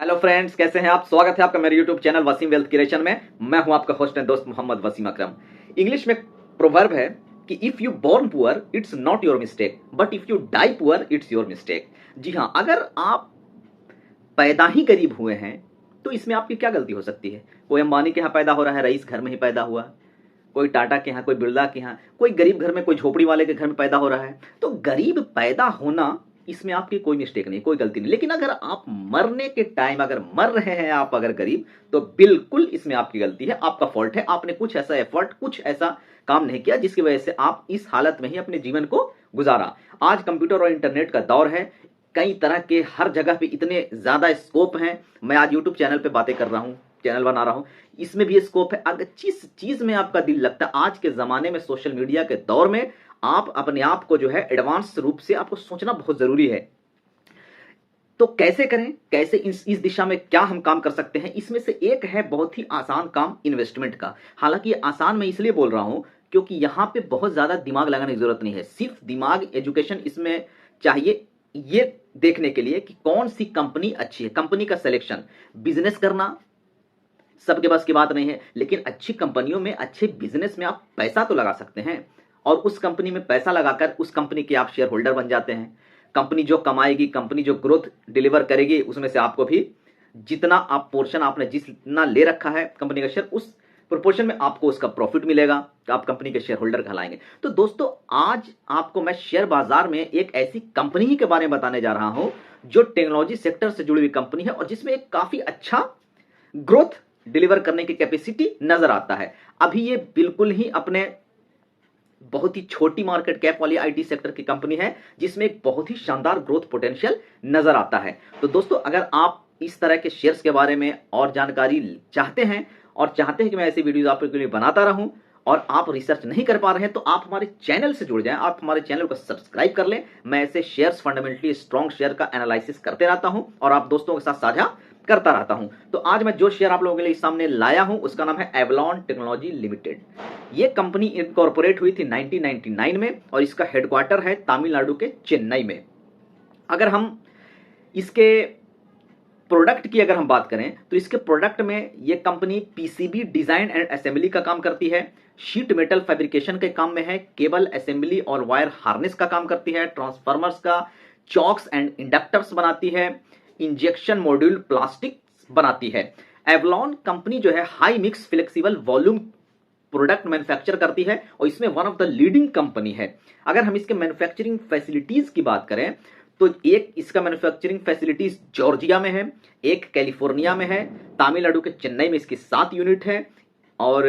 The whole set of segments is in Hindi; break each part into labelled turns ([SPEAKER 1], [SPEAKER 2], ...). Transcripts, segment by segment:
[SPEAKER 1] हेलो फ्रेंड्स, कैसे हैं आप। स्वागत है आपका मेरे YouTube channel Wasim wealth creation में। मैं हूं आपका होस्ट एंड दोस्त मोहम्मद वसीम अकरम। इंग्लिश में प्रोवर्ब है कि if you born poor it's not your mistake, but if you die poor it's your mistake. जी हां, अगर आप पैदा ही गरीब हुए हैं तो इसमें आपकी क्या गलती हो सकती है। कोई अंबानी के यहाँ पैदा हो रहा है, रईस घर में ही पैदा हुआ, कोई टाटा के यहाँ, कोई बिरला के यहाँ, कोई गरीब घर में, कोई झोपड़ी वाले के घर में पैदा हो रहा है। तो गरीब पैदा होना, इसमें आपकी कोई मिस्टेक नहीं, कोई गलती नहीं। लेकिन अगर आप मरने के टाइम अगर मर रहे हैं आप अगर गरीब, तो बिल्कुल इसमें आपकी गलती है, आपका फॉल्ट है। आपने कुछ ऐसा एफर्ट, कुछ ऐसा काम नहीं किया जिसकी वजह से आप इस हालत में ही अपने जीवन को गुजारा। आज कंप्यूटर और इंटरनेट का दौर है, कई तरह के हर जगह पे इतने ज्यादा स्कोप हैं। मैं आज यूट्यूब चैनल पे बातें कर रहा हूं, चैनल बना रहा हूं, इसमें भी स्कोप है। अगर जिस चीज में आपका दिल लगता है, आज के जमाने में, सोशल मीडिया के दौर में, आप अपने आप को जो है एडवांस रूप से आपको सोचना बहुत जरूरी है। तो कैसे करें, कैसे इस दिशा में क्या हम काम कर सकते हैं, इसमें से एक है बहुत ही आसान काम इन्वेस्टमेंट का। हालांकि ये आसान मैं इसलिए बोल रहा हूं क्योंकि यहां पे बहुत ज्यादा दिमाग लगाने की जरूरत नहीं है। सिर्फ दिमाग, एजुकेशन इसमें चाहिए ये देखने के लिए कि कौन सी कंपनी अच्छी है। कंपनी का सिलेक्शन, बिजनेस करना सबके बस की बात नहीं है, लेकिन अच्छी कंपनियों में, अच्छे बिजनेस में आप पैसा तो लगा सकते हैं और उस कंपनी में पैसा लगाकर उस कंपनी के आप शेयर होल्डर बन जाते हैं। कंपनी जो कमाएगी, कंपनी जो ग्रोथ डिलीवर करेगी, उसमें से आपको भी जितना आप पोर्शन आपने जितना ले रखा है कंपनी का शेयर, उस प्रोपोर्शन में आपको उसका प्रॉफिट मिलेगा। आप कंपनी के शेयर होल्डर कहलाएंगे। तो दोस्तों, आज आपको मैं शेयर बाजार में एक ऐसी कंपनी ही के बारे में बताने जा रहा हूं जो टेक्नोलॉजी सेक्टर से जुड़ी हुई कंपनी है और जिसमें एक काफी अच्छा ग्रोथ डिलीवर करने की कैपेसिटी नजर आता है। अभी ये बिल्कुल ही अपने बहुत ही छोटी मार्केट कैप वाली आईटी सेक्टर की कंपनी है जिसमें एक बहुत ही शानदार ग्रोथ पोटेंशियल नजर आता है। तो दोस्तों, अगर आप इस तरह के शेयर्स के बारे में और जानकारी चाहते हैं और चाहते हैं कि मैं ऐसी वीडियोस आपके लिए बनाता रहूं और आप रिसर्च नहीं कर पा रहे हैं, तो आप हमारे चैनल से जुड़ जाएं, आप हमारे चैनल को सब्सक्राइब कर लें। मैं ऐसे शेयर्स, फंडामेंटली स्ट्रॉन्ग शेयर का एनालिसिस करते रहता हूं और आप दोस्तों के साथ साझा करता रहता हूं। तो आज मैं जो शेयर आप लोगों के लिए सामने लाया हूं उसका नाम है एवलॉन टेक्नोलॉजी लिमिटेड। ये कंपनी इनकॉर्पोरेट हुई थी 1999 में और इसका हेडक्वार्टर है तमिलनाडु के चेन्नई में। अगर हम इसके प्रोडक्ट की अगर हम बात करें तो इसके प्रोडक्ट में ये company PCB design and assembly का काम करती है, शीट मेटल फैब्रिकेशन के काम में है, केबल असेंबली और वायर हार्नेस का काम करती है, ट्रांसफार्मर्स का चॉक्स एंड इंडक्टर्स बनाती है, इंजेक्शन मॉड्यूल प्लास्टिक बनाती है। एवलॉन कंपनी जो है high mix flexible volume product manufacture करती है और इसमें one of the leading company है। अगर हम इसके मैन्युफैक्चरिंग फैसिलिटीज की बात करें तो एक इसका मैन्युफैक्चरिंग फैसिलिटीज जॉर्जिया में है, एक कैलिफोर्निया में है, तमिलनाडु के चेन्नई में इसकी 7 यूनिट है और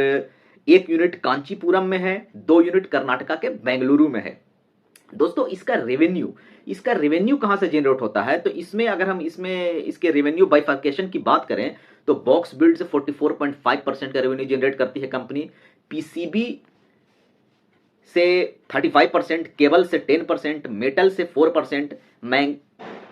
[SPEAKER 1] 1 यूनिट कांचीपुरम में है, 2 यूनिट कर्नाटका के बेंगलुरु में है। दोस्तों, इसका रेवेन्यू कहां से जनरेट होता है, तो इसमें अगर हम इसके रेवेन्यू बाइफर्केशन की बात करें तो बॉक्स बिल्ड से 44.5% का रेवेन्यू जनरेट करती है कंपनी, पीसीबी से 35%, केबल से 10%, मेटल से 4%,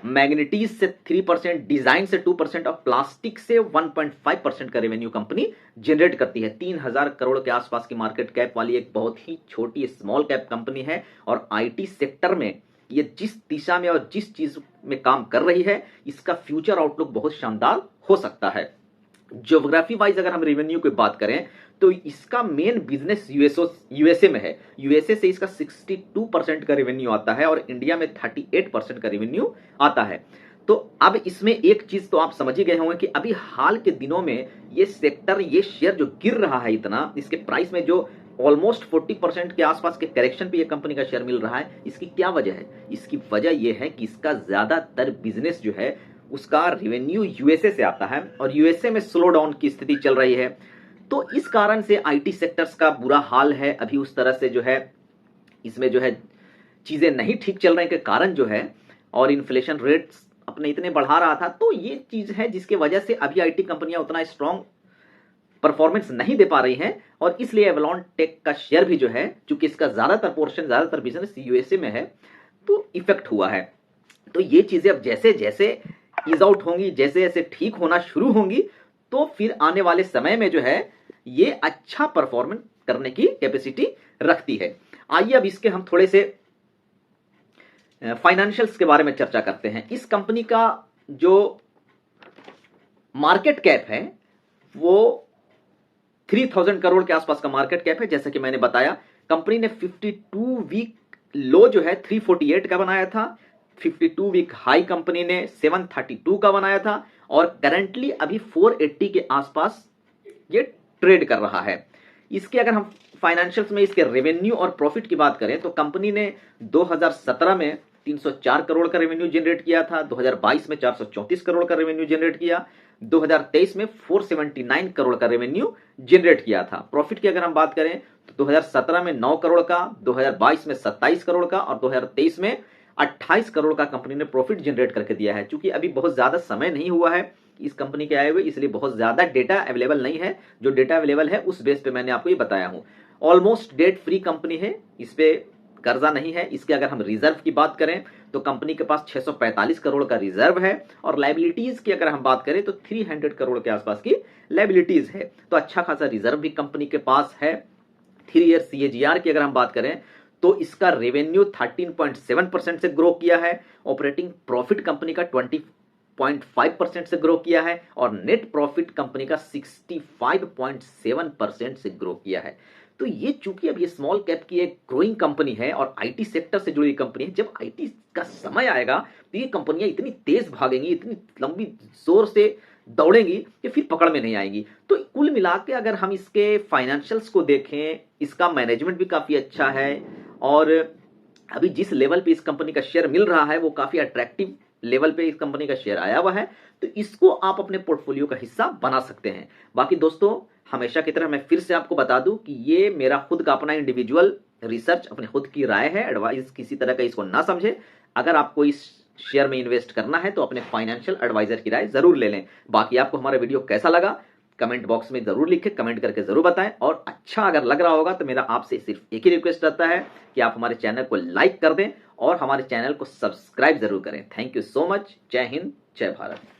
[SPEAKER 1] मैग्नेटीज से 3%, डिजाइन से 2% और प्लास्टिक से 1.5% का रेवेन्यू कंपनी जनरेट करती है। 3000 करोड़ के आसपास की मार्केट कैप वाली एक बहुत ही छोटी स्मॉल कैप कंपनी है और आईटी सेक्टर में ये जिस दिशा में और जिस चीज में काम कर रही है, इसका फ्यूचर आउटलुक बहुत शानदार हो सकता है। ज्योग्राफी वाइज अगर हम रेवेन्यू की बात करें तो इसका मेन बिजनेस यूएसए में है। यूएसए से इसका 62% का रेवेन्यू आता है और इंडिया में 38% का रेवेन्यू आता है। तो अब इसमें एक चीज तो आप समझ ही गए होंगे कि अभी हाल के दिनों में ये सेक्टर, ये शेयर जो गिर रहा है इतना, इसके प्राइस में जो ऑलमोस्ट 40% के आसपास के करेक्शन पे ये कंपनी का शेयर मिल रहा है, इसकी क्या वजह है। इसकी वजह यह है कि इसका ज्यादातर बिजनेस जो है उसका रेवेन्यू यूएसए से आता है और यूएसए में स्लो डाउन की स्थिति चल रही है। तो इस कारण से आईटी सेक्टर्स का बुरा हाल है। अभी उस तरह से जो है इसमें जो है चीजें नहीं ठीक चल रहे के कारण जो है, और इन्फ्लेशन रेट्स अपने इतने बढ़ा रहा था, तो ये चीज है जिसके वजह से अभी आईटी कंपनियां उतना स्ट्रांग परफॉर्मेंस नहीं दे पा रही हैं और इसलिए एवलॉन टेक का शेयर भी जो है, चूंकि इसका ज्यादातर पोर्शन, ज्यादातर बिजनेस यूएसए में है, तो इफेक्ट हुआ है। तो ये चीजें अब जैसे जैसे ईज आउट होंगी, जैसे जैसे ठीक होना शुरू होंगी, तो फिर आने वाले समय में जो है ये अच्छा परफॉर्मेंस करने की कैपेसिटी रखती है। आइए अब इसके हम थोड़े से फाइनेंशियल्स के बारे में चर्चा करते हैं। इस कंपनी का जो मार्केट कैप है वो 3000 करोड़ के आसपास का मार्केट कैप है। जैसा कि मैंने बताया, कंपनी ने 52 वीक लो जो है 348 का बनाया था, 52 वीक हाई कंपनी ने 732 का बनाया था, और करंटली अभी 480 के आसपास ये ट्रेड कर रहा है। इसके अगर हम फाइनेंशियल्स में इसके रेवेन्यू और प्रॉफिट की बात करें तो कंपनी ने 2017 में 304 करोड़ का रेवेन्यू जनरेट किया था, 2022 में 434 करोड़ का रेवेन्यू जनरेट किया, 2023 में 479 करोड़ का रेवेन्यू जनरेट किया था। प्रॉफिट की अगर हम बात करें तो 2017 में 9 करोड़ का, 2022 में 27 करोड़ का और 2023 में 28 करोड़ का कंपनी ने प्रॉफिट जनरेट करके दिया है। चूंकि अभी बहुत ज्यादा समय नहीं हुआ है इस कंपनी के आए हुए, इसलिए बहुत ज्यादा डेटा अवेलेबल नहीं है। जो डेटा अवेलेबल है उस बेस पे मैंने आपको ये बताया हूं। ऑलमोस्ट डेट फ्री कंपनी है, इस पे कर्जा नहीं है। इसके अगर हम रिजर्व की बात करें तो कंपनी के पास 645 करोड़ का रिजर्व है, और लाइबिलिटीज की अगर हम बात करें तो 300 करोड़ के आसपास की लाइबिलिटीज है। तो अच्छा खासा रिजर्व भी कंपनी के पास है। 3 ईयर CAGR की अगर हम बात करें तो इसका रेवेन्यू 13.7% से ग्रो किया है, ऑपरेटिंग प्रॉफिट कंपनी का 20.5% से ग्रो किया है, और नेट प्रॉफिट कंपनी का 65.7% से ग्रो किया है। तो ये चूंकि अब ये स्मॉल कैप की एक ग्रोइंग कंपनी है और IT सेक्टर से जुड़ी कंपनी है, जब IT का समय आएगा तो ये कंपनियां इतनी तेज भागेंगी, इतनी लंबी जोर से दौड़ेंगी कि फिर पकड़ में नहीं आएंगी। तो कुल मिला के अगर हम इसके फाइनेंशियल्स को देखें, इसका मैनेजमेंट भी काफी अच्छा है, और अभी जिस लेवल पे इस कंपनी का शेयर मिल रहा है वो काफी अट्रैक्टिव लेवल पे इस कंपनी का शेयर आया हुआ है। तो इसको आप अपने पोर्टफोलियो का हिस्सा बना सकते हैं। बाकी दोस्तों, हमेशा की तरह मैं फिर से आपको बता दूं कि ये मेरा खुद का अपना इंडिविजुअल रिसर्च, अपनी खुद की राय है, एडवाइस किसी तरह का इसको ना समझे। अगर आपको इस शेयर में इन्वेस्ट करना है तो अपने फाइनेंशियल एडवाइजर की राय जरूर ले लें। बाकी आपको हमारा वीडियो कैसा लगा कमेंट बॉक्स में जरूर लिखें, कमेंट करके जरूर बताएं, और अच्छा अगर लग रहा होगा तो मेरा आपसे सिर्फ एक ही रिक्वेस्ट रहता है कि आप हमारे चैनल को लाइक कर दें और हमारे चैनल को सब्सक्राइब जरूर करें। Thank you so much. जय हिंद, जय भारत।